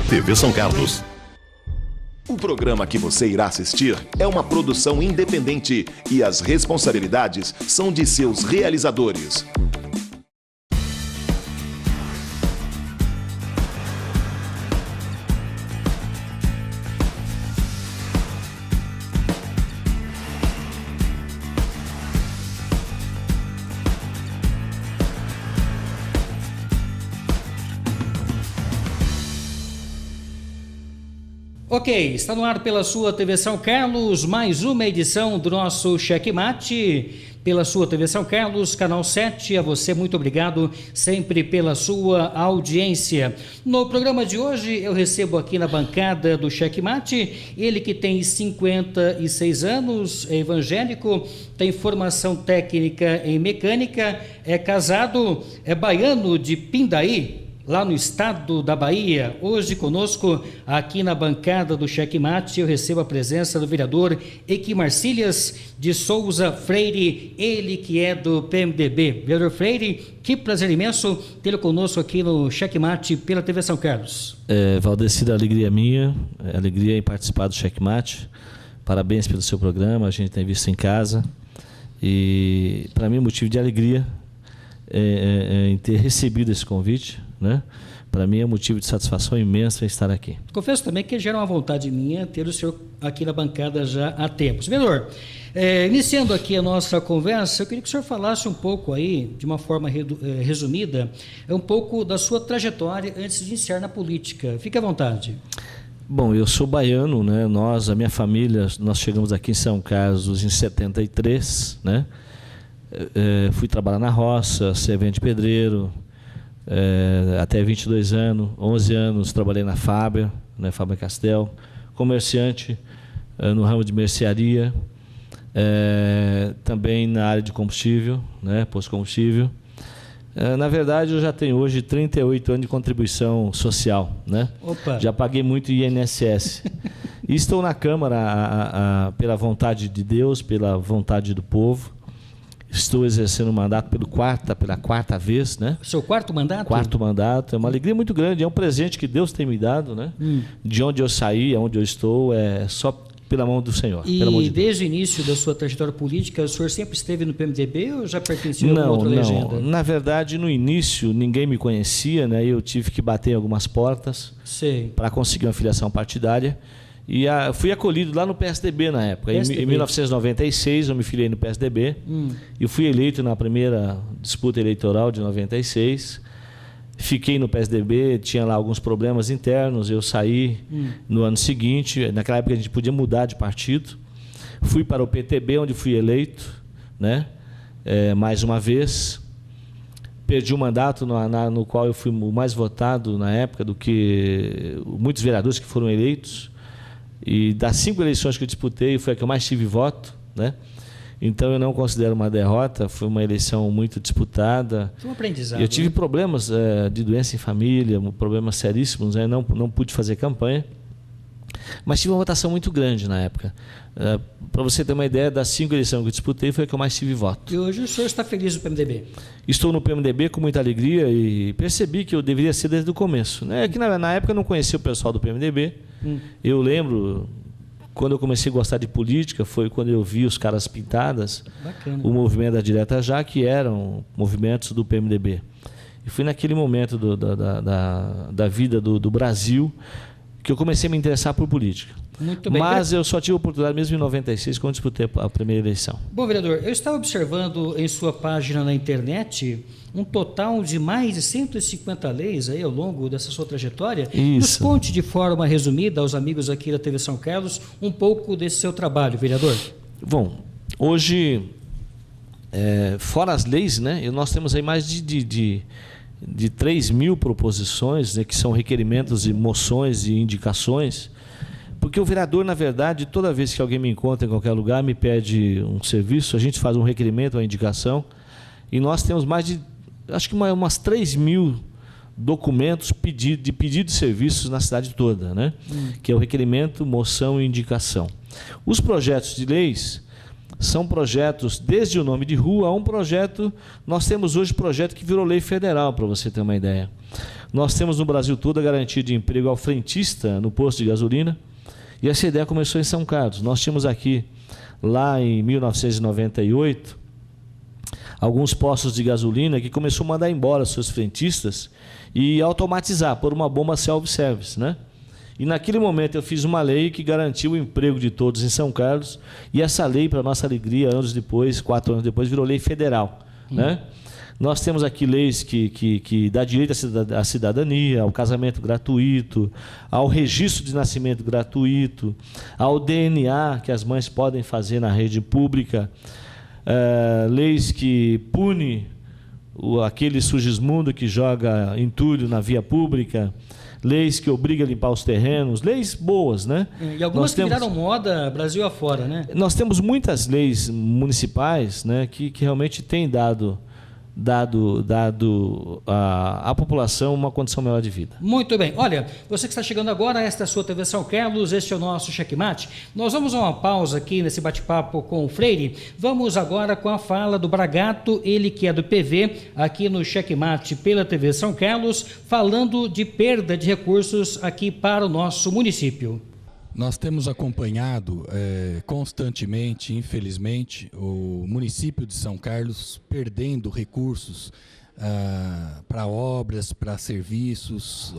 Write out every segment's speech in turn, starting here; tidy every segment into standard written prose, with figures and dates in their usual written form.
TV São Carlos. O programa que você irá assistir é uma produção independente e as responsabilidades são de seus realizadores. Ok, está no ar pela sua TV São Carlos, mais uma edição do nosso Checkmate, pela sua TV São Carlos, canal 7, a você muito obrigado sempre pela sua audiência. No programa de hoje eu recebo aqui na bancada do Checkmate, ele que tem 56 anos, é evangélico, tem formação técnica em mecânica, é casado, é baiano de Pindaí, lá no estado da Bahia. Hoje conosco, aqui na bancada do Checkmate, eu recebo a presença do vereador Equi Marcílias de Souza Freire, ele que é do PMDB. Vereador Freire, que prazer imenso tê-lo conosco aqui no Checkmate pela TV São Carlos. Valdecida, alegria minha, alegria em participar do Checkmate. Parabéns pelo seu programa, a gente tem visto em casa. E para mim, motivo de alegria em ter recebido esse convite, né? Para mim é motivo de satisfação imensa estar aqui. Confesso também que gera uma vontade minha ter o senhor aqui na bancada já há tempos. Vereador, iniciando aqui a nossa conversa, eu queria que o senhor falasse um pouco aí, de uma forma resumida, um pouco da sua trajetória antes de iniciar na política. Fique à vontade. Bom, eu sou baiano, né? A minha família, nós chegamos aqui em São Carlos em 73, né? Fui trabalhar na roça, servente de pedreiro, até 22 anos, 11 anos trabalhei na Fábia, né, Fábia Castel, comerciante no ramo de mercearia, também na área de combustível, né, posto combustível. Na verdade, eu já tenho hoje 38 anos de contribuição social, né? Opa. Já paguei muito INSS. E estou na Câmara pela vontade de Deus, pela vontade do povo. Estou exercendo o mandato pela quarta vez, né? Seu quarto mandato? Quarto mandato. É uma alegria muito grande. É um presente que Deus tem me dado, né? De onde eu saí, aonde eu estou, é só pela mão do Senhor. E pelo amor de desde o início da sua trajetória política, o senhor sempre esteve no PMDB ou já pertenceu a outra legenda? Não. Na verdade, no início, ninguém me conhecia, né? Eu tive que bater em algumas portas para conseguir uma filiação partidária. E fui acolhido lá no PSDB na época. Em 1996 eu me filiei no PSDB. Eu fui eleito na primeira disputa eleitoral de 96. Fiquei no PSDB, tinha lá alguns problemas internos. Eu saí no ano seguinte. Naquela época a gente podia mudar de partido. Fui para o PTB, onde fui eleito, né? Mais uma vez. Perdi o mandato no qual eu fui o mais votado na época do que muitos vereadores que foram eleitos. E das 5 eleições que eu disputei, foi a que eu mais tive voto, né? Então eu não considero uma derrota, foi uma eleição muito disputada. Foi um aprendizado. Eu tive problemas de doença em família, problemas seríssimos, né? Não pude fazer campanha, mas tive uma votação muito grande na época. Para você ter uma ideia, das 5 eleições que eu disputei, foi a que eu mais tive voto. E hoje o senhor está feliz no PMDB? Estou no PMDB com muita alegria e percebi que eu deveria ser desde o começo, né? Que na época eu não conhecia o pessoal do PMDB. Eu lembro, quando eu comecei a gostar de política, foi quando eu vi os caras pintadas, bacana, o movimento da Direta Já, que eram movimentos do PMDB. E foi naquele momento da vida do Brasil que eu comecei a me interessar por política. Muito bem. Mas eu só tive a oportunidade mesmo em 96, quando disputei a primeira eleição. Bom, vereador, eu estava observando em sua página na internet um total de mais de 150 leis aí ao longo dessa sua trajetória. Isso. Nos conte de forma resumida aos amigos aqui da TV São Carlos um pouco desse seu trabalho, vereador. Bom, hoje, fora as leis, né, nós temos aí mais de 3.000 proposições, né, que são requerimentos e moções e indicações. Porque o vereador, na verdade, toda vez que alguém me encontra em qualquer lugar, me pede um serviço, a gente faz um requerimento, uma indicação, e nós temos mais de, acho que umas 3.000 documentos de pedido de serviços na cidade toda, né? Que é o requerimento, moção e indicação. Os projetos de leis São projetos, desde o nome de rua a um projeto. Nós temos hoje projeto que virou lei federal, para você ter uma ideia. Nós temos no Brasil todo a garantia de emprego ao frentista no posto de gasolina, e essa ideia começou em São Carlos. Nós tínhamos aqui, lá em 1998, alguns postos de gasolina que começou a mandar embora seus frentistas e automatizar, por uma bomba self-service, né? E naquele momento eu fiz uma lei que garantiu o emprego de todos em São Carlos, e essa lei, para nossa alegria, anos depois, 4 anos depois, virou lei federal, né? Nós temos aqui leis que dá direito à cidadania, ao casamento gratuito, ao registro de nascimento gratuito, ao DNA que as mães podem fazer na rede pública, leis que punem aquele sugismundo que joga entulho na via pública, leis que obrigam a limpar os terrenos, leis boas, né? E algumas que viraram moda Brasil afora, né? Nós temos muitas leis municipais, né, que realmente têm dado à população uma condição melhor de vida. Muito bem. Olha, você que está chegando agora, esta é a sua TV São Carlos, este é o nosso Checkmate. Nós vamos a uma pausa aqui nesse bate-papo com o Freire. Vamos agora com a fala do Bragato, ele que é do PV, aqui no Checkmate pela TV São Carlos, falando de perda de recursos aqui para o nosso município. Nós temos acompanhado constantemente, infelizmente, o município de São Carlos perdendo recursos para obras, para serviços,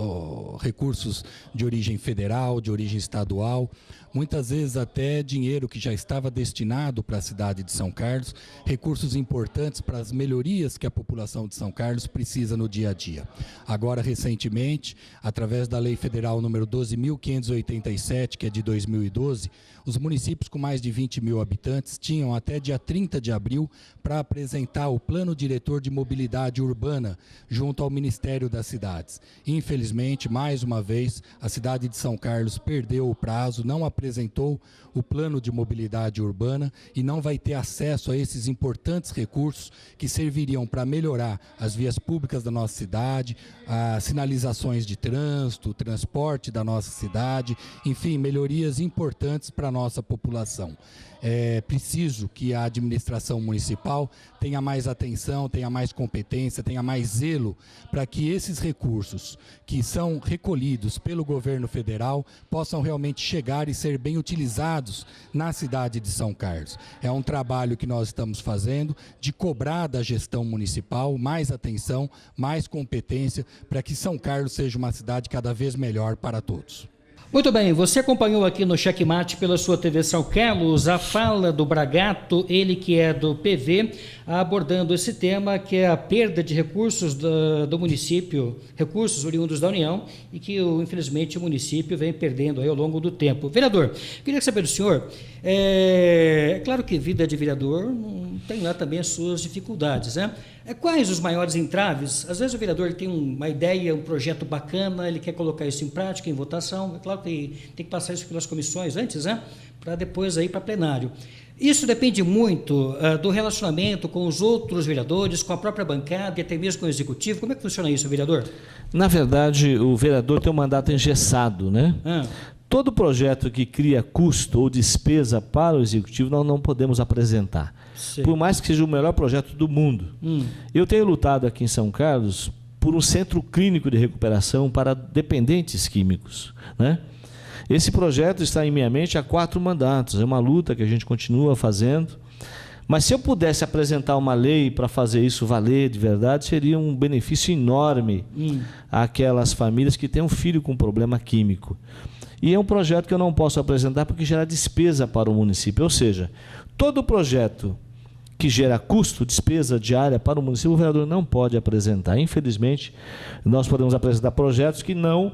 recursos de origem federal, de origem estadual, muitas vezes até dinheiro que já estava destinado para a cidade de São Carlos, recursos importantes para as melhorias que a população de São Carlos precisa no dia a dia. Agora, recentemente, através da Lei Federal número 12.587, que é de 2012, os municípios com mais de 20 mil habitantes tinham até dia 30 de abril para apresentar o Plano Diretor de Mobilidade Urbana junto ao Ministério das Cidades. Infelizmente, mais uma vez, a cidade de São Carlos perdeu o prazo, não apresentou o Plano de Mobilidade Urbana e não vai ter acesso a esses importantes recursos que serviriam para melhorar as vias públicas da nossa cidade, as sinalizações de trânsito, o transporte da nossa cidade, enfim, melhorias importantes para a nossa população. É preciso que a administração municipal tenha mais atenção, tenha mais competência, tenha mais zelo para que esses recursos que são recolhidos pelo governo federal possam realmente chegar e ser bem utilizados na cidade de São Carlos. É um trabalho que nós estamos fazendo de cobrar da gestão municipal mais atenção, mais competência para que São Carlos seja uma cidade cada vez melhor para todos. Muito bem, você acompanhou aqui no Checkmate pela sua TV São Carlos a fala do Bragato, ele que é do PV, abordando esse tema que é a perda de recursos do município, recursos oriundos da União e que infelizmente o município vem perdendo aí ao longo do tempo. Vereador, queria saber do senhor, é claro que vida de vereador tem lá também as suas dificuldades, né? Quais os maiores entraves? Às vezes o vereador tem uma ideia, um projeto bacana, ele quer colocar isso em prática, em votação, é claro que tem que passar isso pelas comissões antes, né? Para depois ir para plenário. Isso depende muito do relacionamento com os outros vereadores, com a própria bancada e até mesmo com o executivo. Como é que funciona isso, vereador? Na verdade, o vereador tem um mandato engessado, né? Todo projeto que cria custo ou despesa para o executivo nós não podemos apresentar. Sim. Por mais que seja o melhor projeto do mundo. Eu tenho lutado aqui em São Carlos por um centro clínico de recuperação para dependentes químicos, né? Esse projeto está em minha mente há 4 mandatos, é uma luta que a gente continua fazendo, mas se eu pudesse apresentar uma lei para fazer isso valer de verdade, seria um benefício enorme àquelas famílias que têm um filho com problema químico. E é um projeto que eu não posso apresentar porque gera despesa para o município, ou seja, todo projeto que gera custo, despesa diária para o município, o vereador não pode apresentar. Infelizmente, nós podemos apresentar projetos que não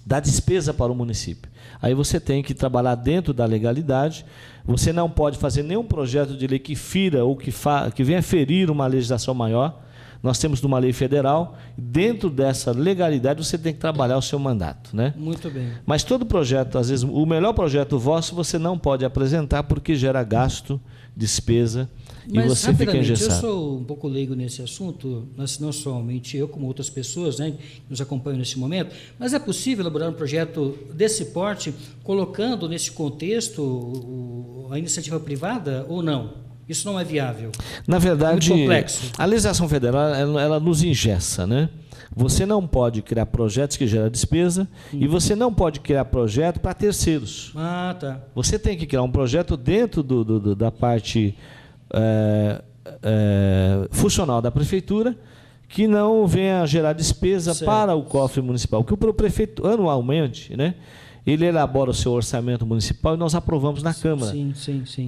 dá despesa para o município. Aí você tem que trabalhar dentro da legalidade, você não pode fazer nenhum projeto de lei que fira ou que venha ferir uma legislação maior. Nós temos uma lei federal, dentro dessa legalidade você tem que trabalhar o seu mandato, né? Muito bem. Mas todo projeto, às vezes, o melhor projeto vosso você não pode apresentar porque gera gasto, despesa, e você fica engessado. Eu sou um pouco leigo nesse assunto, não somente eu, como outras pessoas, né, que nos acompanham nesse momento, mas é possível elaborar um projeto desse porte, colocando nesse contexto a iniciativa privada ou não? Isso não é viável? Na verdade, muito complexo. A legislação federal ela nos engessa, né? Você não pode criar projetos que geram despesa e você não pode criar projeto para terceiros. Ah, tá. Você tem que criar um projeto dentro da parte funcional da prefeitura que não venha gerar despesa para o cofre municipal. Porque o prefeito, anualmente, né, ele elabora o seu orçamento municipal e nós aprovamos na Câmara. Sim.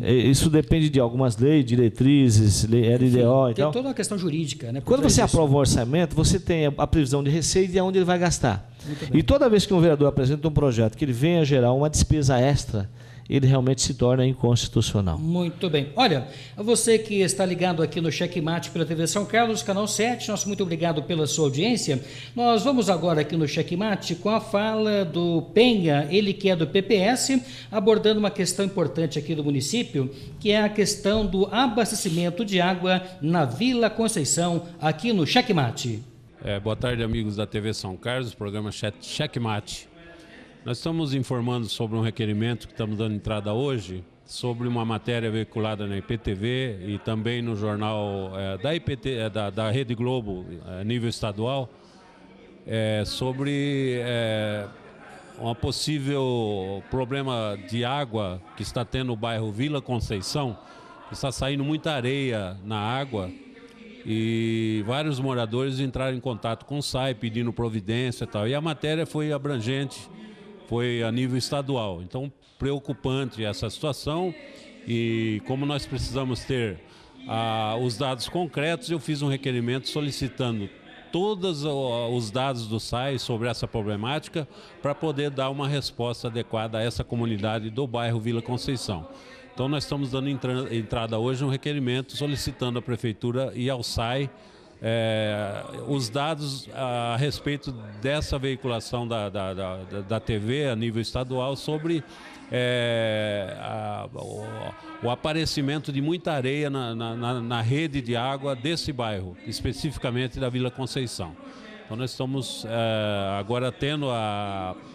Isso depende de algumas leis, diretrizes, LDO e tal. Tem toda uma questão jurídica, né? Quando você aprova um orçamento, você tem a previsão de receita e aonde ele vai gastar. E toda vez que um vereador apresenta um projeto que ele venha gerar uma despesa extra, ele realmente se torna inconstitucional. Muito bem. Olha, a você que está ligado aqui no Checkmate pela TV São Carlos, canal 7, nosso muito obrigado pela sua audiência. Nós vamos agora aqui no Checkmate com a fala do Penha, ele que é do PPS, abordando uma questão importante aqui do município, que é a questão do abastecimento de água na Vila Conceição, aqui no Checkmate. Boa tarde, amigos da TV São Carlos, programa Checkmate. Nós estamos informando sobre um requerimento que estamos dando entrada hoje, sobre uma matéria veiculada na IPTV e também no jornal da Rede Globo, nível estadual, sobre um possível problema de água que está tendo no bairro Vila Conceição. Está saindo muita areia na água e vários moradores entraram em contato com o SAI pedindo providência e tal. E a matéria foi abrangente, foi a nível estadual. Então, preocupante essa situação, e como nós precisamos ter os dados concretos, eu fiz um requerimento solicitando todos os dados do SAI sobre essa problemática para poder dar uma resposta adequada a essa comunidade do bairro Vila Conceição. Então, nós estamos dando entrada hoje um requerimento solicitando à Prefeitura e ao SAI os dados a respeito dessa veiculação da TV a nível estadual sobre o aparecimento de muita areia na rede de água desse bairro, especificamente da Vila Conceição. Então nós estamos agora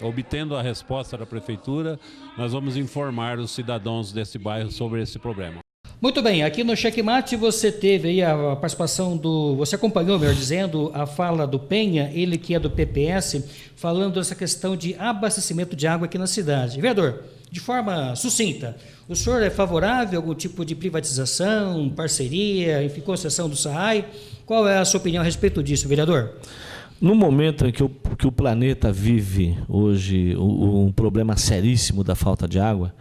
obtendo a resposta da Prefeitura, nós vamos informar os cidadãos desse bairro sobre esse problema. Muito bem, aqui no Checkmate você teve aí a participação você acompanhou, melhor dizendo, a fala do Penha, ele que é do PPS, falando dessa questão de abastecimento de água aqui na cidade. Vereador, de forma sucinta, o senhor é favorável a algum tipo de privatização, parceria, enfim, concessão do SAI? Qual é a sua opinião a respeito disso, vereador? No momento em que o planeta vive hoje um problema seríssimo da falta de água,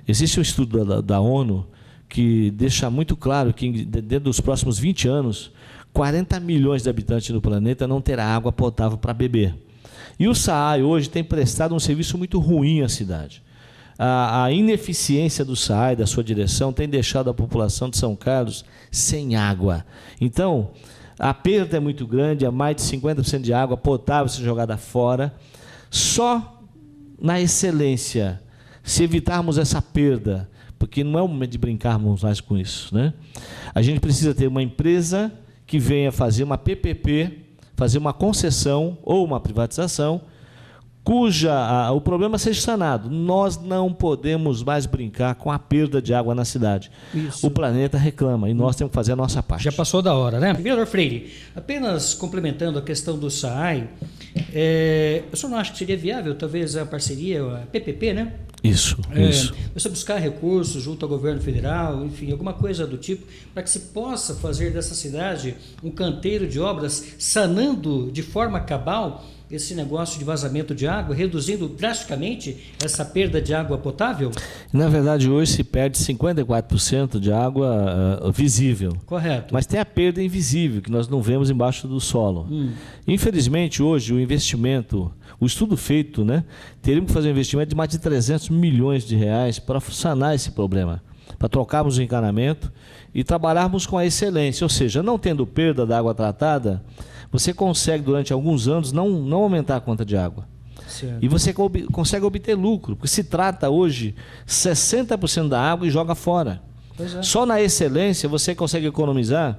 existe um estudo da ONU que deixa muito claro que dentro dos próximos 20 anos, 40 milhões de habitantes no planeta não terá água potável para beber. E o SAAI hoje tem prestado um serviço muito ruim à cidade. A ineficiência do SAAI, da sua direção, tem deixado a população de São Carlos sem água. Então, a perda é muito grande, há mais de 50% de água potável sendo jogada fora. Só na excelência, se evitarmos essa perda, porque não é o momento de brincarmos mais com isso, né? A gente precisa ter uma empresa que venha fazer uma PPP, fazer uma concessão ou uma privatização, o problema seja sanado. Nós não podemos mais brincar com a perda de água na cidade. Isso. O planeta reclama e nós temos que fazer a nossa parte. Já passou da hora, né? Vereador Freire, apenas complementando a questão do SAAI, o senhor não acha que seria viável, talvez, a parceria, a PPP, né? Isso. Você buscar recursos junto ao governo federal, enfim, alguma coisa do tipo, para que se possa fazer dessa cidade um canteiro de obras, sanando de forma cabal esse negócio de vazamento de água, reduzindo drasticamente essa perda de água potável? Na verdade, hoje se perde 54% de água visível. Correto. Mas tem a perda invisível, que nós não vemos embaixo do solo. Infelizmente, hoje, o investimento, o estudo feito, né, teríamos que fazer um investimento de mais de 300 milhões de reais para sanar esse problema, para trocarmos o encanamento e trabalharmos com a excelência, ou seja, não tendo perda da água tratada, você consegue, durante alguns anos, não aumentar a conta de água. Certo. E você consegue obter lucro, porque se trata hoje 60% da água e joga fora. Só na excelência você consegue economizar,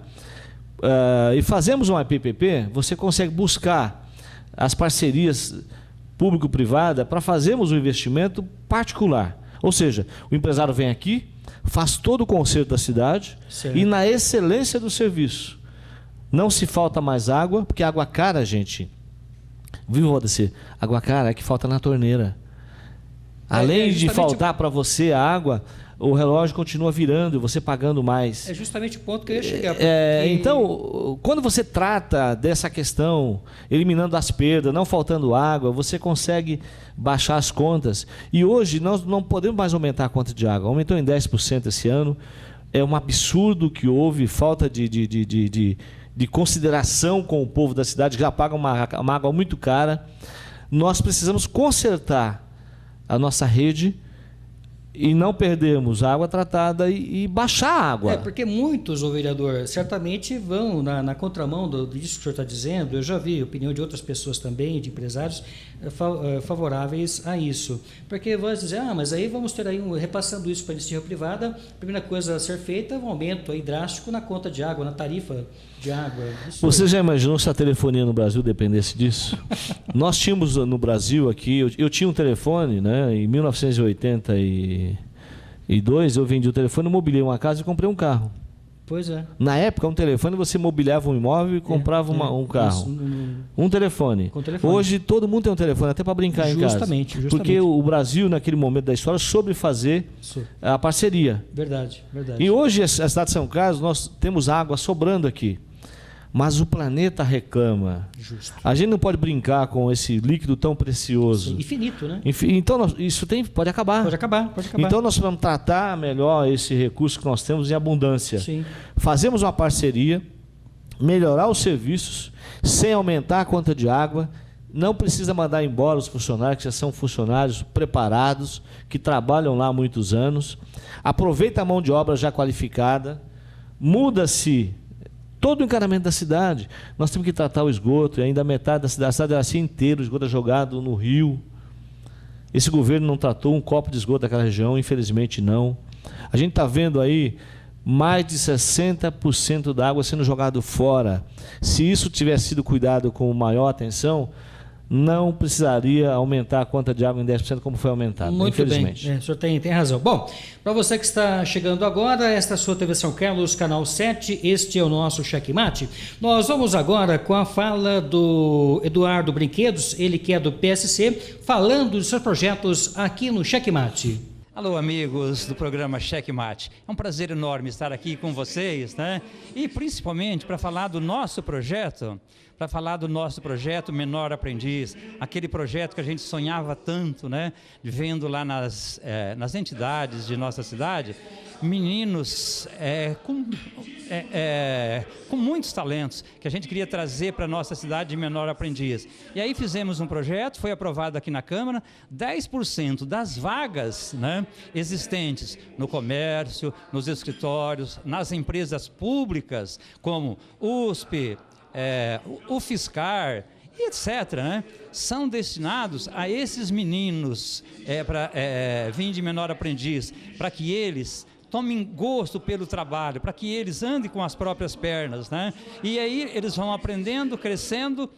e fazemos uma PPP, você consegue buscar as parcerias público-privada para fazermos um investimento particular, Ou seja, o empresário vem aqui, faz todo o conserto da cidade, certo, e na excelência do serviço. Não se falta mais água, porque água cara, gente, viu, Valdecir? Água cara é que falta na torneira. Além de faltar para você a água, o relógio continua virando e você pagando mais. É justamente o ponto que eu ia chegar. Então, quando você trata dessa questão, eliminando as perdas, não faltando água, você consegue baixar as contas. E hoje nós não podemos mais aumentar a conta de água. Aumentou em 10% esse ano. É um absurdo que houve, falta de consideração com o povo da cidade, que já paga uma água muito cara. Nós precisamos consertar a nossa rede e não perdermos a água tratada e baixar a água. Porque muitos, o vereador, certamente vão na contramão disso que o senhor está dizendo. Eu já vi a opinião de outras pessoas também, de empresários, favoráveis a isso. Porque vão dizer, mas aí vamos ter aí repassando isso para a iniciativa privada, a primeira coisa a ser feita é um aumento aí drástico na conta de água, na tarifa de água. Você já imaginou se a telefonia no Brasil dependesse disso? Nós tínhamos no Brasil aqui, eu tinha um telefone, né, em 1982, eu vendi o telefone, mobiliei uma casa e comprei um carro. Pois é. Na época, um telefone, você mobiliava um imóvel e comprava um carro. Um telefone. Hoje, todo mundo tem um telefone, até para brincar em casa. Justamente. Porque o Brasil, naquele momento da história, soube fazer a parceria. Verdade. E hoje, a cidade de São Carlos, nós temos água sobrando aqui. Mas o planeta reclama. Justo. A gente não pode brincar com esse líquido tão precioso. Sim, infinito, né? Então, isso pode acabar. Pode acabar. Então, nós vamos tratar melhor esse recurso que nós temos em abundância. Sim. Fazemos uma parceria, melhorar os serviços, sem aumentar a conta de água. Não precisa mandar embora os funcionários, que já são funcionários preparados, que trabalham lá há muitos anos. Aproveita a mão de obra já qualificada. Muda-se todo o encanamento da cidade. Nós temos que tratar o esgoto, e ainda metade da cidade, a cidade era assim inteira, o esgoto é jogado no rio. Esse governo não tratou um copo de esgoto daquela região, infelizmente não. A gente está vendo aí mais de 60% da água sendo jogado fora. Se isso tivesse sido cuidado com maior atenção, não precisaria aumentar a conta de água em 10% como foi aumentado, muito infelizmente. Bem, o senhor tem razão. Bom, para você que está chegando agora, esta é a sua TV São Carlos, canal 7, este é o nosso Checkmate. Nós vamos agora com a fala do Eduardo Brinquedos, ele que é do PSC, falando dos seus projetos aqui no Checkmate. Alô, amigos do programa Checkmate. É um prazer enorme estar aqui com vocês, né? E principalmente para falar do nosso projeto, Menor Aprendiz, aquele projeto que a gente sonhava tanto, né? Vendo lá nas entidades de nossa cidade, meninos com muitos talentos que a gente queria trazer para a nossa cidade de Menor Aprendiz. E aí fizemos um projeto, foi aprovado aqui na Câmara, 10% das vagas, né, existentes no comércio, nos escritórios, nas empresas públicas, como USP, o Fiscar, etc., né, são destinados a esses meninos para vir de Menor Aprendiz, para que eles tomem gosto pelo trabalho, para que eles andem com as próprias pernas, né? E aí eles vão aprendendo, crescendo,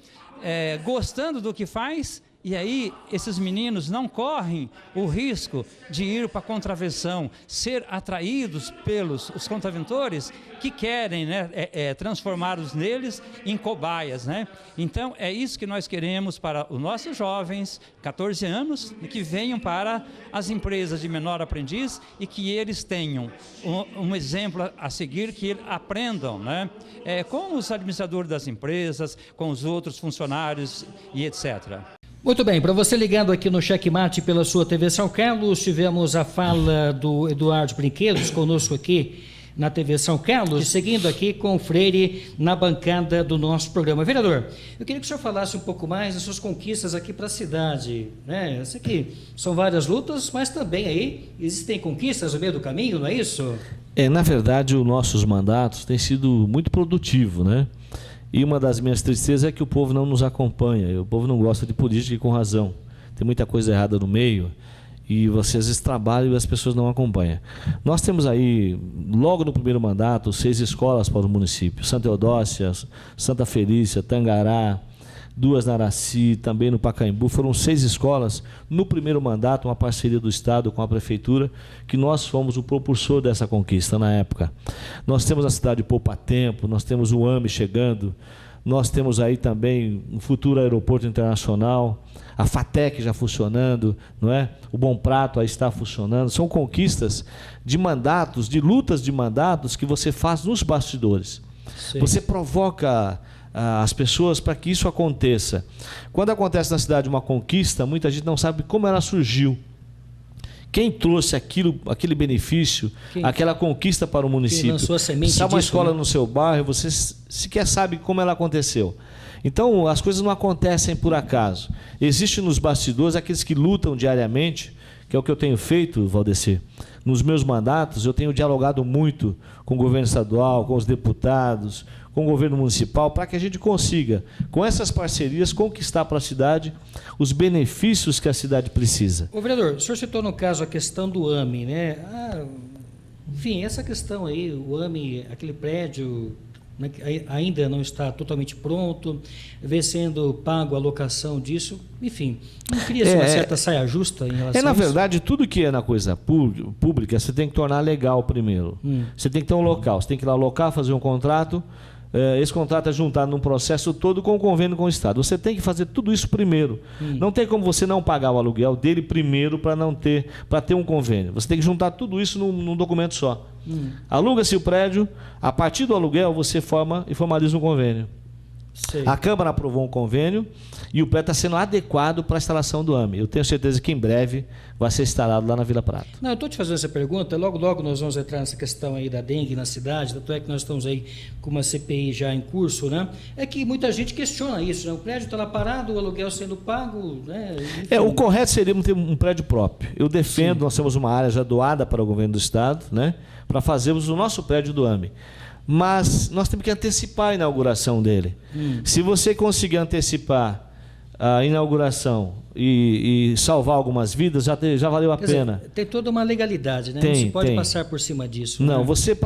gostando do que faz. E aí, esses meninos não correm o risco de ir para a contravenção, ser atraídos pelos os contraventores que querem, né, transformá-los neles em cobaias, né? Então, é isso que nós queremos para os nossos jovens, 14 anos, que venham para as empresas de Menor Aprendiz e que eles tenham um exemplo a seguir, que aprendam, né, com os administradores das empresas, com os outros funcionários e etc. Muito bem, para você ligado aqui no Checkmate pela sua TV São Carlos, tivemos a fala do Eduardo Brinquedos conosco aqui na TV São Carlos, seguindo aqui com o Freire na bancada do nosso programa. Vereador, eu queria que o senhor falasse um pouco mais das suas conquistas aqui para a cidade, né? Eu sei que são várias lutas, mas também aí existem conquistas no meio do caminho, não é isso? Na verdade, os nossos mandatos têm sido muito produtivos, né? E uma das minhas tristezas é que o povo não nos acompanha, o povo não gosta de política e com razão. Tem muita coisa errada no meio e vocês às vezes trabalham e as pessoas não acompanham. Nós temos aí, logo no primeiro mandato, 6 escolas para o município: Santa Eudócia, Santa Felícia, Tangará, 2 na Araci, também no Pacaembu. Foram 6 escolas no primeiro mandato, uma parceria do Estado com a Prefeitura, que nós fomos o propulsor dessa conquista na época. Nós temos a cidade de Poupa Tempo, nós temos o AME chegando, nós temos aí também um futuro aeroporto internacional, a FATEC já funcionando, não é? O Bom Prato aí está funcionando. São conquistas de mandatos, de lutas de mandatos que você faz nos bastidores. Sim. Você provoca as pessoas para que isso aconteça. Quando acontece na cidade uma conquista, muita gente não sabe como ela surgiu. Quem trouxe aquele benefício, aquela conquista para o município? Se há uma escola no seu bairro, você sequer sabe como ela aconteceu. Então, as coisas não acontecem por acaso. Existem nos bastidores aqueles que lutam diariamente, que é o que eu tenho feito, Valdecir. Nos meus mandatos, eu tenho dialogado muito com o governo estadual, com os deputados, com o governo municipal, para que a gente consiga, com essas parcerias, conquistar para a cidade os benefícios que a cidade precisa. Ô, vereador, o senhor citou no caso a questão do AME, né? Enfim, essa questão aí, o AME, aquele prédio, né, ainda não está totalmente pronto, vê sendo pago a locação disso, enfim, não cria-se uma certa saia justa em relação a na isso? verdade, tudo que é na coisa pública, você tem que tornar legal primeiro. Você tem que ter um local, você tem que ir lá alocar, fazer um contrato. Esse contrato é juntado num processo todo com o convênio com o Estado. Você tem que fazer tudo isso primeiro. Não tem como você não pagar o aluguel dele primeiro para ter um convênio. Você tem que juntar tudo isso num documento só. Aluga-se o prédio, a partir do aluguel você forma e formaliza um convênio. Sei. A Câmara aprovou um convênio e o prédio está sendo adequado para a instalação do AME. Eu tenho certeza que em breve vai ser instalado lá na Vila Prata. Não, eu estou te fazendo essa pergunta, logo nós vamos entrar nessa questão aí da dengue na cidade, tanto é que nós estamos aí com uma CPI já em curso, né? É que muita gente questiona isso, né? O prédio está lá parado, o aluguel sendo pago, né? Enfim. O correto seria ter um prédio próprio. Eu defendo, nós temos uma área já doada para o governo do Estado, né? Para fazermos o nosso prédio do AME. Mas nós temos que antecipar a inauguração dele. Se você conseguir antecipar a inauguração e salvar algumas vidas, já valeu a pena. Dizer, tem toda uma legalidade, né? Não se pode passar por cima disso. Não, né? você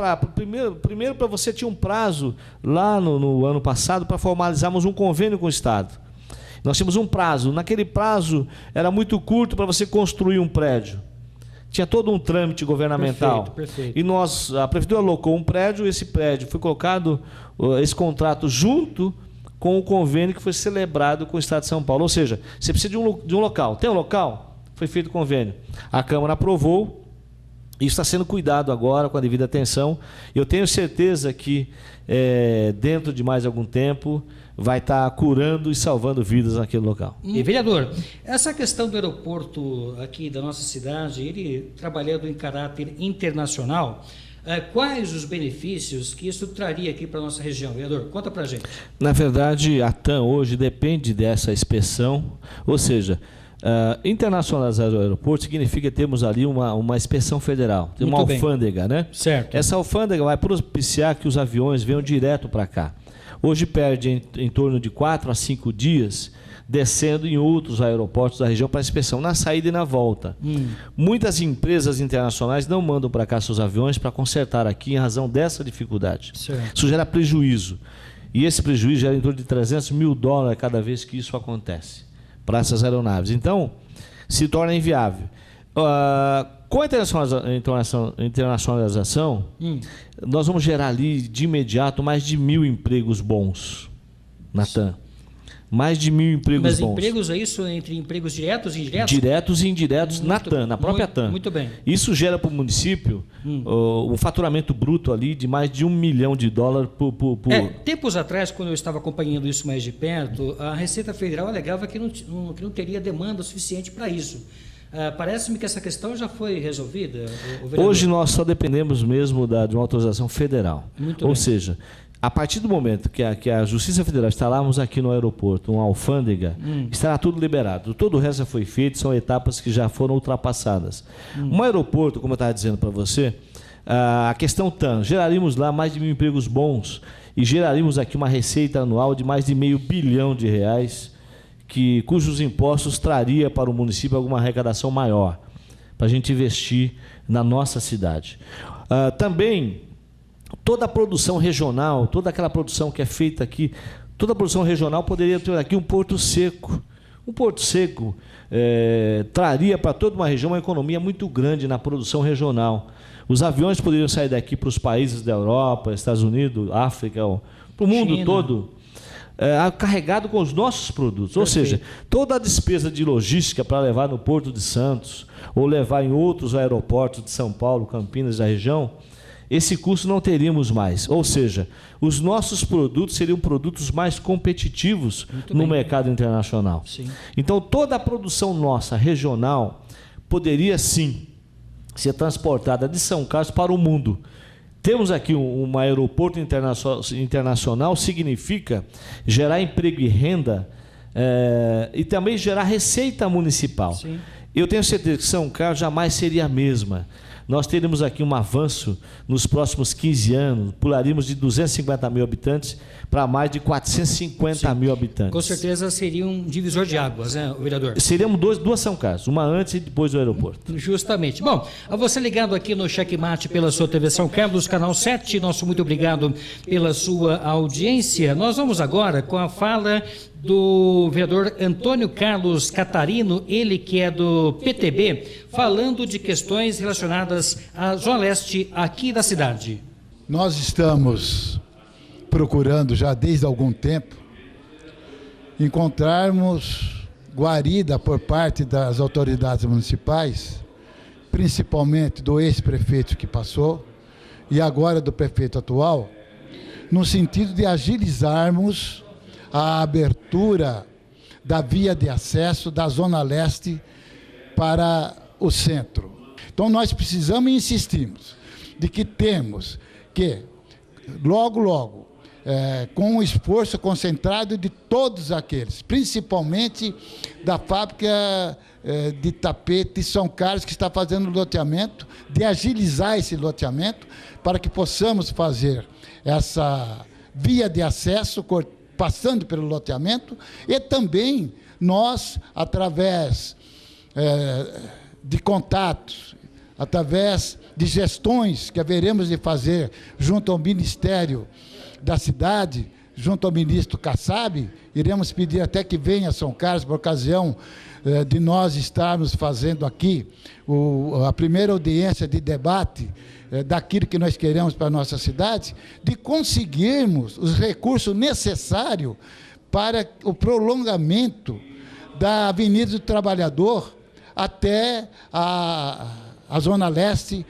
primeiro para você tinha um prazo lá no ano passado para formalizarmos um convênio com o Estado. Nós tínhamos um prazo. Naquele prazo era muito curto para você construir um prédio. Tinha todo um trâmite governamental. Perfeito. E a Prefeitura alocou um prédio, esse prédio foi colocado, esse contrato junto com o convênio que foi celebrado com o Estado de São Paulo. Ou seja, você precisa de um local. Tem um local? Foi feito o convênio. A Câmara aprovou, isso está sendo cuidado agora com a devida atenção. Eu tenho certeza que dentro de mais algum tempo vai estar curando e salvando vidas naquele local. E, vereador, essa questão do aeroporto aqui da nossa cidade, ele trabalhando em caráter internacional, quais os benefícios que isso traria aqui para a nossa região? Vereador, conta para a gente. Na verdade, a TAM hoje depende dessa inspeção, ou seja, internacionalizar o aeroporto significa termos ali uma inspeção federal, uma alfândega, né? Certo. Essa alfândega vai propiciar que os aviões venham direto para cá. Hoje perde em torno de 4 a 5 dias descendo em outros aeroportos da região para inspeção, na saída e na volta. Muitas empresas internacionais não mandam para cá seus aviões para consertar aqui em razão dessa dificuldade. Certo. Isso gera prejuízo. E esse prejuízo gera em torno de $300 mil cada vez que isso acontece para essas aeronaves. Então, se torna inviável. Com a internacionalização, nós vamos gerar ali de imediato mais de 1.000 empregos bons na TAM. Mais de 1.000 empregos bons. Mas empregos é isso entre empregos diretos e indiretos? Diretos e indiretos na TAM, na própria TAM. Muito bem. Isso gera para o município um faturamento bruto ali de mais de $1 milhão por... Tempos atrás, quando eu estava acompanhando isso mais de perto, a Receita Federal alegava que não teria demanda suficiente para isso. Parece-me que essa questão já foi resolvida. Hoje nós só dependemos mesmo de uma autorização federal. Muito Ou bem. seja, a partir do momento que a Justiça Federal instalarmos aqui no aeroporto uma alfândega, estará tudo liberado. Todo o resto já foi feito, são etapas que já foram ultrapassadas. Um aeroporto, como eu estava dizendo para você, a questão TAM, geraríamos lá mais de 1.000 empregos bons e geraríamos aqui uma receita anual de mais de R$500 bilhão, cujos impostos traria para o município alguma arrecadação maior, para a gente investir na nossa cidade. Também, toda a produção regional, toda aquela produção que é feita aqui, toda a produção regional poderia ter aqui um porto seco. Um porto seco traria para toda uma região uma economia muito grande na produção regional. Os aviões poderiam sair daqui para os países da Europa, Estados Unidos, África, para o mundo todo, carregado com os nossos produtos. Ou seja, toda a despesa de logística para levar no Porto de Santos ou levar em outros aeroportos de São Paulo, Campinas, da região, esse custo não teríamos mais. Ou seja, os nossos produtos seriam produtos mais competitivos no mercado internacional. Sim. Então, toda a produção nossa, regional, poderia sim ser transportada de São Carlos para o mundo. Temos aqui um aeroporto internacional, significa gerar emprego e renda e também gerar receita municipal. Sim. Eu tenho certeza que São Carlos jamais seria a mesma. Nós teremos aqui um avanço nos próximos 15 anos, pularíamos de 250 mil habitantes para mais de 450 mil habitantes. Com certeza seria um divisor de águas, né, vereador? Seríamos duas São Carlos, uma antes e depois do aeroporto. Justamente. Bom, a você ligado aqui no Checkmate pela sua TV São Carlos, canal 7, nosso muito obrigado pela sua audiência. Nós vamos agora com a fala do vereador Antônio Carlos Catarino, ele que é do PTB, falando de questões relacionadas à Zona Leste aqui da cidade. Nós estamos procurando já desde algum tempo encontrarmos guarida por parte das autoridades municipais, principalmente do ex-prefeito que passou e agora do prefeito atual, no sentido de agilizarmos a abertura da via de acesso da Zona Leste para o centro. Então nós precisamos e insistimos de que temos que, logo, com um esforço concentrado de todos aqueles, principalmente da fábrica de tapete São Carlos, que está fazendo o loteamento, de agilizar esse loteamento para que possamos fazer essa via de acesso passando pelo loteamento, e também nós, através de contatos, através de gestões que haveremos de fazer junto ao Ministério da Cidade, junto ao ministro Kassab, iremos pedir até que venha a São Carlos, por ocasião de nós estarmos fazendo aqui a primeira audiência de debate daquilo que nós queremos para a nossa cidade, de conseguirmos os recursos necessários para o prolongamento da Avenida do Trabalhador até a Zona Leste,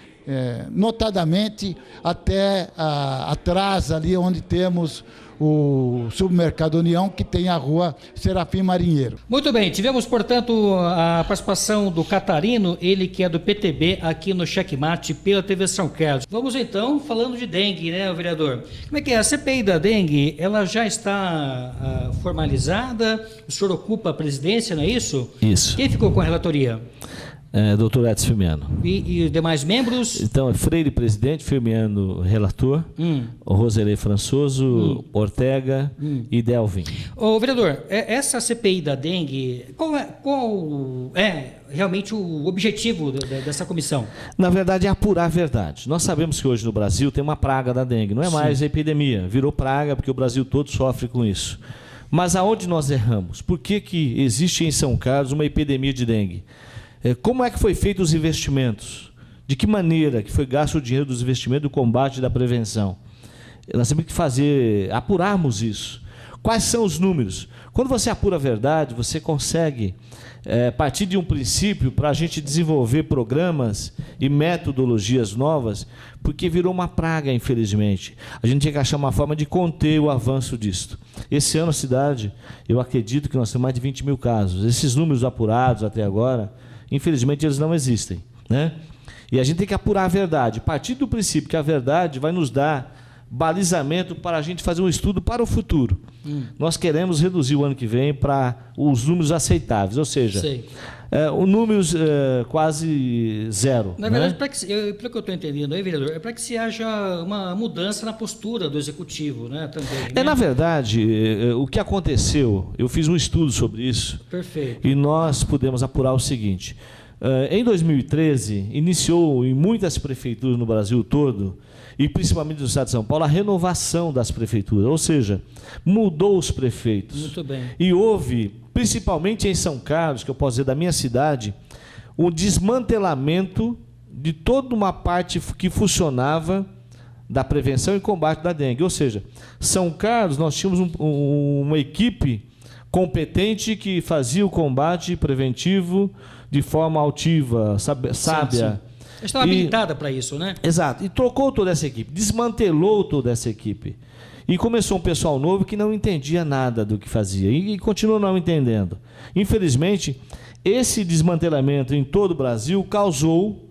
notadamente até atrás, ali onde temos o Supermercado União, que tem a rua Serafim Marinheiro. Muito bem, tivemos, portanto, a participação do Catarino, ele que é do PTB, aqui no Checkmate, pela TV São Carlos. Vamos então, falando de dengue, né, vereador? Como é que é? A CPI da dengue, ela já está formalizada? O senhor ocupa a presidência, não é isso? Isso. Quem ficou com a relatoria? Doutor Edson Firmiano. E os demais membros? Então, Freire, presidente, Firmiano, relator, Roselei Françoso, Ortega e Delvin. Ô, vereador, essa CPI da dengue, qual é realmente o objetivo dessa comissão? Na verdade, é apurar a verdade. Nós sabemos que hoje no Brasil tem uma praga da dengue, não é mais epidemia, virou praga porque o Brasil todo sofre com isso. Mas aonde nós erramos? Por que existe em São Carlos uma epidemia de dengue? Como é que foi feito os investimentos? De que maneira que foi gasto o dinheiro dos investimentos do combate e da prevenção? Nós temos que apurarmos isso. Quais são os números? Quando você apura a verdade, você consegue partir de um princípio para a gente desenvolver programas e metodologias novas, porque virou uma praga, infelizmente. A gente tem que achar uma forma de conter o avanço disso. Esse ano a cidade, eu acredito que nós temos mais de 20 mil casos. Esses números apurados até agora, infelizmente, eles não existem, né? E a gente tem que apurar a verdade. A partir do princípio que a verdade vai nos dar balizamento para a gente fazer um estudo para o futuro. Nós queremos reduzir o ano que vem para os números aceitáveis, ou seja, o números quase zero. Na verdade, pelo que eu estou entendendo aí, vereador, é para que se haja uma mudança na postura do executivo, né? Também, né? Na verdade, o que aconteceu, eu fiz um estudo sobre isso. Perfeito. E nós pudemos apurar o seguinte: em 2013, iniciou em muitas prefeituras no Brasil todo e principalmente do Estado de São Paulo, a renovação das prefeituras, ou seja, mudou os prefeitos. Muito bem. E houve, principalmente em São Carlos, que eu posso dizer da minha cidade, o desmantelamento de toda uma parte que funcionava da prevenção e combate da dengue. Ou seja, São Carlos, nós tínhamos uma equipe competente que fazia o combate preventivo de forma altiva, sábia. Sim. Estava habilitada para isso, né? Exato. E trocou toda essa equipe, desmantelou toda essa equipe. E começou um pessoal novo que não entendia nada do que fazia e continua não entendendo. Infelizmente, esse desmantelamento em todo o Brasil causou,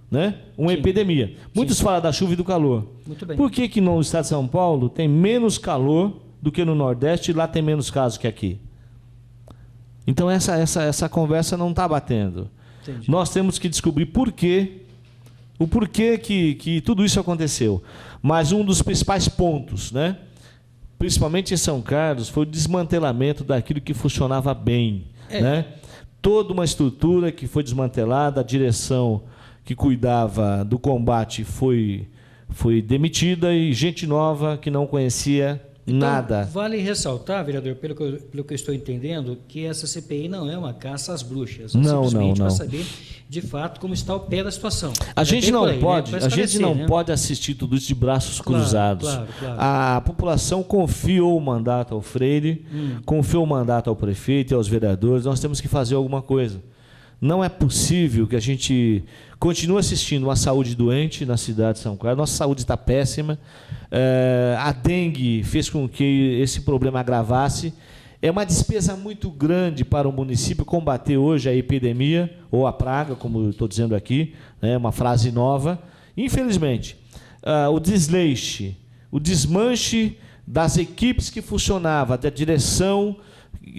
né, uma epidemia. Muitos falam da chuva e do calor. Muito bem. Por que no estado de São Paulo tem menos calor do que no Nordeste e lá tem menos casos que aqui? Então essa conversa não está batendo. Entendi. Nós temos que descobrir o porquê que tudo isso aconteceu. Mas um dos principais pontos, né, principalmente em São Carlos, foi o desmantelamento daquilo que funcionava bem. Né? Toda uma estrutura que foi desmantelada, a direção que cuidava do combate foi demitida e gente nova que não conhecia nada. Vale ressaltar, vereador, pelo que eu estou entendendo, que essa CPI não é uma caça às bruxas. Não. Para saber, de fato, como está o pé da situação. A gente não pode assistir tudo isso de braços cruzados. Claro. A população confiou o mandato ao Freire, confiou o mandato ao prefeito e aos vereadores. Nós temos que fazer alguma coisa. Não é possível que a gente continue assistindo uma saúde doente na cidade de São Carlos. Nossa saúde está péssima. A dengue fez com que esse problema agravasse. É uma despesa muito grande para o município combater hoje a epidemia, ou a praga, como eu estou dizendo aqui, né, uma frase nova. Infelizmente, o desleixo, o desmanche das equipes que funcionavam, da direção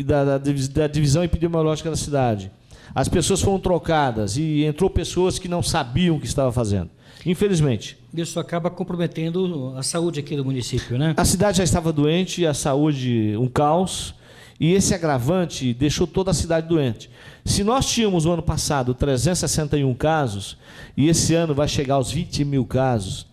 da divisão epidemiológica da cidade. As pessoas foram trocadas e entrou pessoas que não sabiam o que estava fazendo. Infelizmente. Isso acaba comprometendo a saúde aqui do município, né? A cidade já estava doente, a saúde um caos, e esse agravante deixou toda a cidade doente. Se nós tínhamos no ano passado 361 casos, e esse ano vai chegar aos 20 mil casos,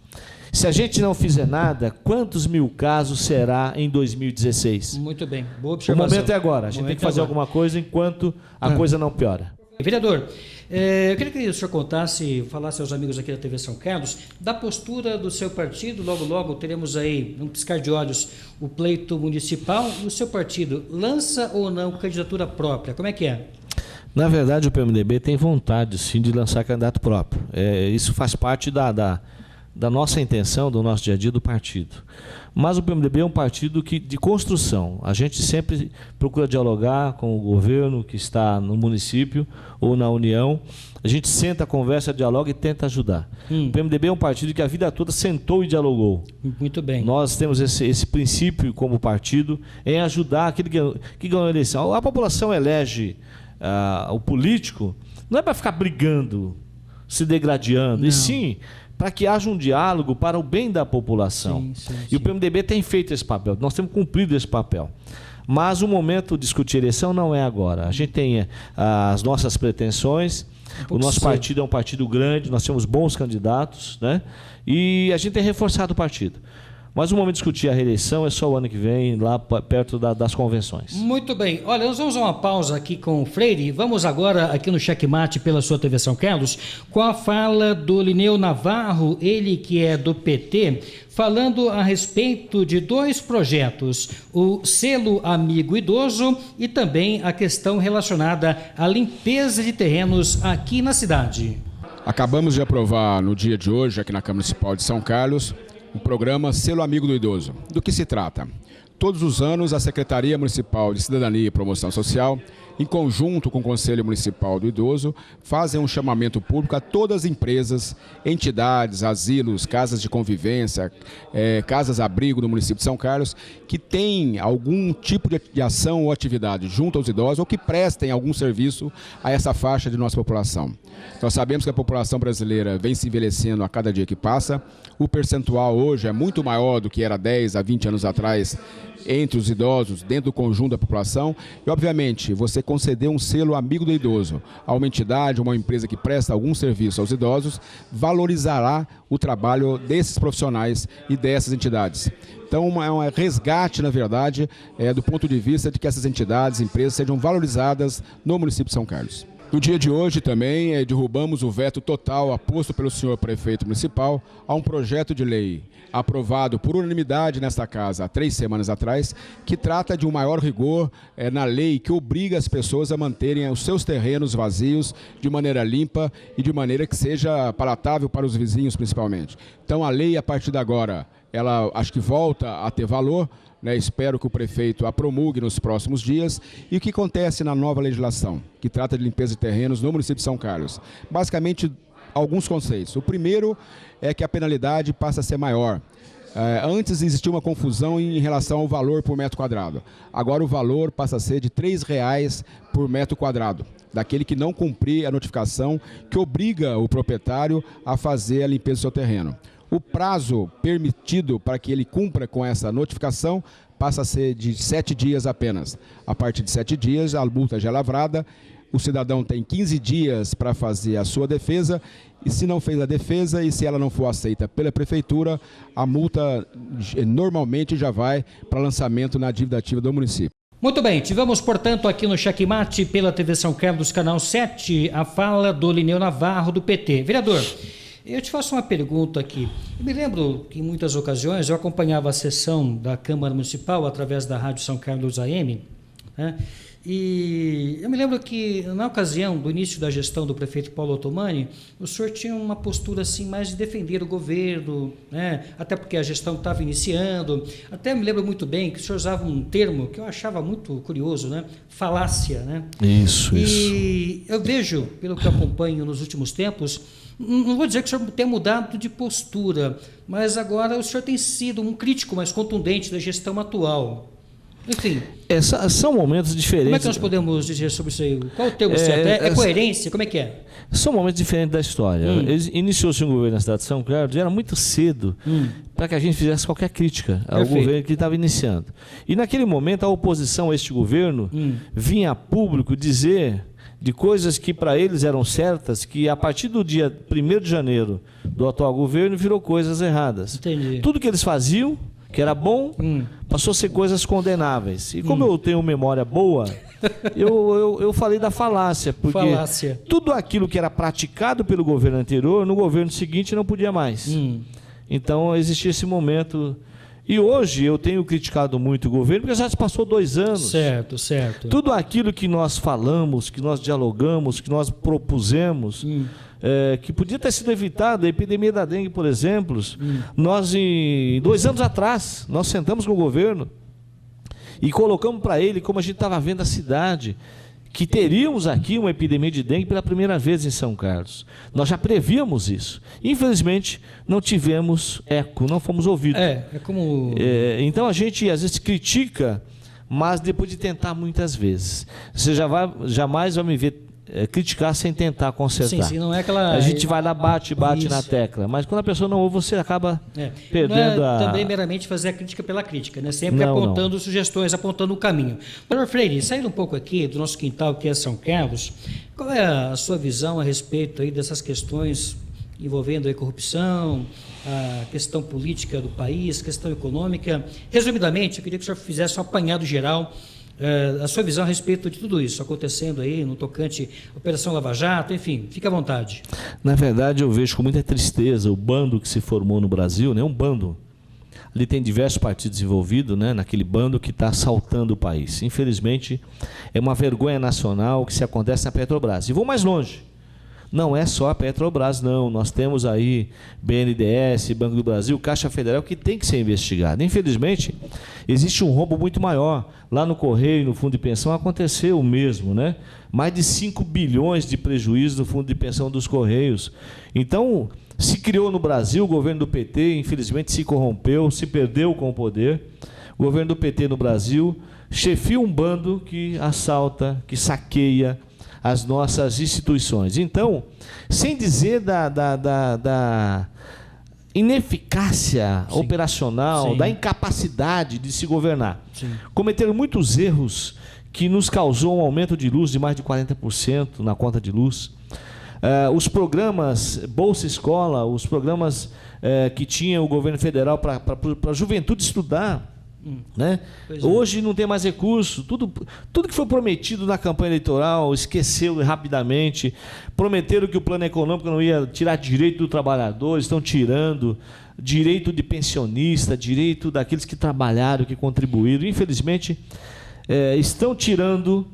se a gente não fizer nada, quantos mil casos será em 2016? Muito bem, boa observação. O momento é agora, a gente tem que fazer alguma coisa enquanto a coisa não piora. Vereador, eu queria que o senhor falasse aos amigos aqui da TV São Carlos, da postura do seu partido. Logo teremos aí, num piscar de olhos, o pleito municipal. E o seu partido lança ou não candidatura própria? Como é que é? Na verdade, o PMDB tem vontade, sim, de lançar candidato próprio. Isso faz parte da nossa intenção, do nosso dia a dia do partido. Mas o PMDB é um partido de construção. A gente sempre procura dialogar com o governo que está no município ou na União. A gente senta, conversa, dialoga e tenta ajudar. O PMDB é um partido que a vida toda sentou e dialogou. Muito bem. Nós temos esse princípio como partido em ajudar aquele que ganhou a eleição. A população elege o político não é para ficar brigando, se degradando, e sim para que haja um diálogo para o bem da população. Sim. E o PMDB tem feito esse papel, nós temos cumprido esse papel. Mas o momento de discutir eleição não é agora. A gente tem as nossas pretensões, o nosso partido é um partido grande, nós temos bons candidatos, né? E a gente tem reforçado o partido. Mas o momento de discutir a reeleição é só o ano que vem, lá perto das convenções. Muito bem. Olha, nós vamos a uma pausa aqui com o Freire. Vamos agora aqui no Checkmate pela sua TV São Carlos, com a fala do Lineu Navarro, ele que é do PT, falando a respeito de dois projetos, o Selo Amigo Idoso e também a questão relacionada à limpeza de terrenos aqui na cidade. Acabamos de aprovar no dia de hoje, aqui na Câmara Municipal de São Carlos, o programa Selo Amigo do Idoso. Do que se trata? Todos os anos, a Secretaria Municipal de Cidadania e Promoção Social, em conjunto com o Conselho Municipal do Idoso, fazem um chamamento público a todas as empresas, entidades, asilos, casas de convivência, casas-abrigo no município de São Carlos, que têm algum tipo de ação ou atividade junto aos idosos ou que prestem algum serviço a essa faixa de nossa população. Nós sabemos que a população brasileira vem se envelhecendo a cada dia que passa. O percentual hoje é muito maior do que era 10 a 20 anos atrás entre os idosos, dentro do conjunto da população. E, obviamente, você conceder um selo amigo do idoso a uma entidade, uma empresa que presta algum serviço aos idosos, valorizará o trabalho desses profissionais e dessas entidades. Então, é um resgate, na verdade, do ponto de vista de que essas entidades, empresas, sejam valorizadas no município de São Carlos. No dia de hoje também derrubamos o veto total aposto pelo senhor prefeito municipal a um projeto de lei aprovado por unanimidade nesta casa há 3 semanas atrás, que trata de um maior rigor na lei que obriga as pessoas a manterem os seus terrenos vazios de maneira limpa e de maneira que seja palatável para os vizinhos principalmente. Então a lei, a partir de agora, ela acho que volta a ter valor, né? Espero que o prefeito a promulgue nos próximos dias. E o que acontece na nova legislação, que trata de limpeza de terrenos no município de São Carlos? Basicamente, alguns conceitos. O primeiro é que a penalidade passa a ser maior. Antes existia uma confusão em relação ao valor por metro quadrado. Agora o valor passa a ser de R$ 3,00 por metro quadrado, daquele que não cumprir a notificação que obriga o proprietário a fazer a limpeza do seu terreno. O prazo permitido para que ele cumpra com essa notificação passa a ser de 7 dias apenas. A partir de 7 dias, a multa já é lavrada, o cidadão tem 15 dias para fazer a sua defesa, e se não fez a defesa e se ela não for aceita pela prefeitura, a multa normalmente já vai para lançamento na dívida ativa do município. Muito bem, tivemos, portanto, aqui no Checkmate, pela TV São Carlos, canal 7, a fala do Lineu Navarro, do PT. Vereador, eu te faço uma pergunta aqui. Eu me lembro que em muitas ocasiões eu acompanhava a sessão da Câmara Municipal através da Rádio São Carlos AM, né? E eu me lembro que na ocasião do início da gestão do prefeito Paulo Otomani, o senhor tinha uma postura assim mais de defender o governo, né? Até porque a gestão estava iniciando. Até me lembro muito bem que o senhor usava um termo que eu achava muito curioso, né? Falácia, né? Isso. E eu vejo, pelo que eu acompanho nos últimos tempos, não vou dizer que o senhor tenha mudado de postura, mas agora o senhor tem sido um crítico mais contundente da gestão atual. Enfim. São momentos diferentes. Como é que nós podemos dizer sobre isso aí? Qual o termo certo? É coerência? Como é que é? São momentos diferentes da história. Iniciou-se um governo na cidade de São Carlos, era muito cedo para que a gente fizesse qualquer crítica ao governo que estava iniciando. E naquele momento a oposição a este governo vinha a público dizer de coisas que para eles eram certas, que a partir do dia 1º de janeiro do atual governo virou coisas erradas. Entendi. Tudo que eles faziam, que era bom, passou a ser coisas condenáveis. E como eu tenho memória boa, eu falei da falácia, porque tudo aquilo que era praticado pelo governo anterior, no governo seguinte não podia mais. Então existia esse momento. E hoje eu tenho criticado muito o governo, porque já se passou 2 anos. Certo, certo. Tudo aquilo que nós falamos, que nós dialogamos, que nós propusemos, que podia ter sido evitado, a epidemia da dengue, por exemplo, nós, 2 anos atrás, nós sentamos com o governo e colocamos para ele como a gente estava vendo a cidade, que teríamos aqui uma epidemia de dengue pela primeira vez em São Carlos. Nós já prevíamos isso. Infelizmente, não tivemos eco, não fomos ouvidos. Então a gente às vezes critica, mas depois de tentar muitas vezes. Você jamais vai me ver criticar sem tentar consertar. Sim, não é aquela... A gente vai lá, bate na tecla, mas quando a pessoa não ouve, você acaba perdendo não é também meramente fazer a crítica pela crítica, né? Sempre apontando sugestões, apontando o caminho. Doutor Freire, saindo um pouco aqui do nosso quintal, que é São Carlos, qual é a sua visão a respeito aí dessas questões envolvendo a corrupção, a questão política do país, questão econômica? Resumidamente, eu queria que o senhor fizesse um apanhado geral, a sua visão a respeito de tudo isso acontecendo aí no tocante à Operação Lava Jato, enfim, fique à vontade. Na verdade, eu vejo com muita tristeza o bando que se formou no Brasil, né? Um bando. Ali tem diversos partidos envolvidos, né? Naquele bando que está assaltando o país. Infelizmente, é uma vergonha nacional que se acontece na Petrobras. E vou mais longe. Não é só a Petrobras, não. Nós temos aí BNDES, Banco do Brasil, Caixa Federal, que tem que ser investigado. Infelizmente, existe um roubo muito maior. Lá no Correio, no Fundo de Pensão, aconteceu o mesmo, né? Mais de 5 bilhões de prejuízo no Fundo de Pensão dos Correios. Então, se criou no Brasil, o governo do PT, infelizmente, se corrompeu, se perdeu com o poder. O governo do PT no Brasil chefia um bando que assalta, que saqueia as nossas instituições. Então, sem dizer da ineficácia operacional, da incapacidade de se governar. Cometeram muitos erros que nos causou um aumento de luz de mais de 40% na conta de luz. Os programas Bolsa Escola, os programas que tinha o governo federal para a juventude estudar, né? Hoje não tem mais recurso. Tudo que foi prometido na campanha eleitoral esqueceu rapidamente. Prometeram que o plano econômico não ia tirar direito do trabalhador, estão tirando direito de pensionista, direito daqueles que trabalharam, que contribuíram. Infelizmente, estão tirando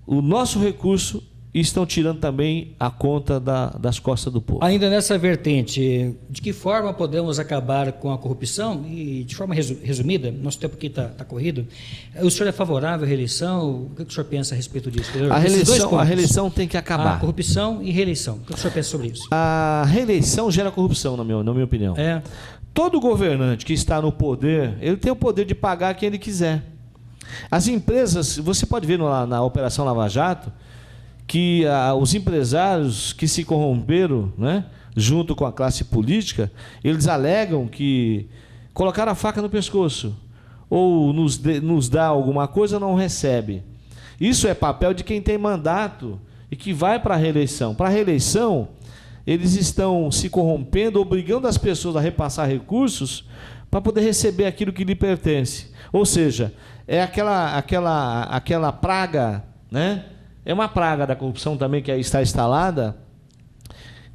o nosso recurso e estão tirando também a conta das costas do povo. Ainda nessa vertente, de que forma podemos acabar com a corrupção? E de forma resumida, nosso tempo aqui está corrido, o senhor é favorável à reeleição? O que o senhor pensa a respeito disso? A reeleição tem que acabar. A corrupção e reeleição. O que o senhor pensa sobre isso? A reeleição gera corrupção, na minha opinião. Todo governante que está no poder, ele tem o poder de pagar quem ele quiser. As empresas, você pode ver na Operação Lava Jato, que os empresários que se corromperam, né, junto com a classe política, eles alegam que colocaram a faca no pescoço, ou nos dá alguma coisa ou não recebe. Isso é papel de quem tem mandato e que vai para a reeleição. Para a reeleição, eles estão se corrompendo, obrigando as pessoas a repassar recursos para poder receber aquilo que lhe pertence. Ou seja, é aquela praga, né? É uma praga da corrupção também que aí está instalada,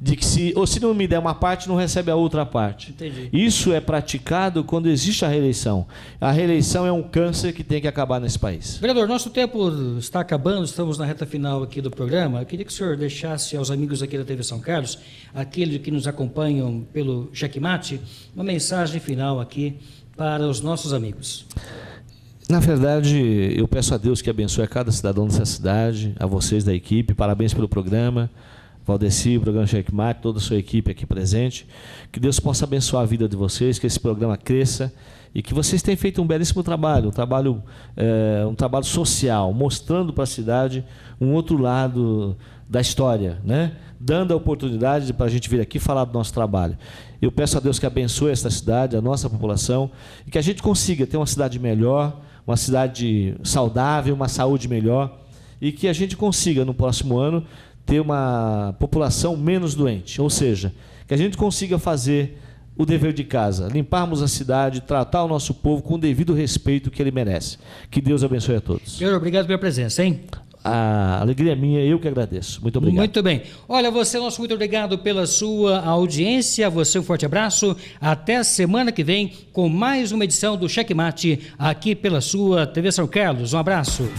de que se não me der uma parte, não recebe a outra parte. Entendi. Isso é praticado quando existe a reeleição. A reeleição é um câncer que tem que acabar nesse país. Vereador, nosso tempo está acabando, estamos na reta final aqui do programa. Eu queria que o senhor deixasse aos amigos aqui da TV São Carlos, aqueles que nos acompanham pelo Checkmate, uma mensagem final aqui para os nossos amigos. Na verdade, eu peço a Deus que abençoe a cada cidadão dessa cidade, a vocês da equipe, parabéns pelo programa, Valdeci, o programa Checkmate, toda a sua equipe aqui presente, que Deus possa abençoar a vida de vocês, que esse programa cresça e que vocês tenham feito um belíssimo trabalho, um trabalho social, mostrando para a cidade um outro lado da história, né? Dando a oportunidade para a gente vir aqui falar do nosso trabalho. Eu peço a Deus que abençoe esta cidade, a nossa população, e que a gente consiga ter uma cidade melhor, uma cidade saudável, uma saúde melhor, e que a gente consiga, no próximo ano, ter uma população menos doente. Ou seja, que a gente consiga fazer o dever de casa, limparmos a cidade, tratar o nosso povo com o devido respeito que ele merece. Que Deus abençoe a todos. Senhor, obrigado pela presença, hein? A alegria é minha, eu que agradeço. Muito obrigado. Muito bem. Olha, você, nosso muito obrigado pela sua audiência. Você, um forte abraço. Até semana que vem com mais uma edição do Checkmate aqui pela sua TV São Carlos. Um abraço.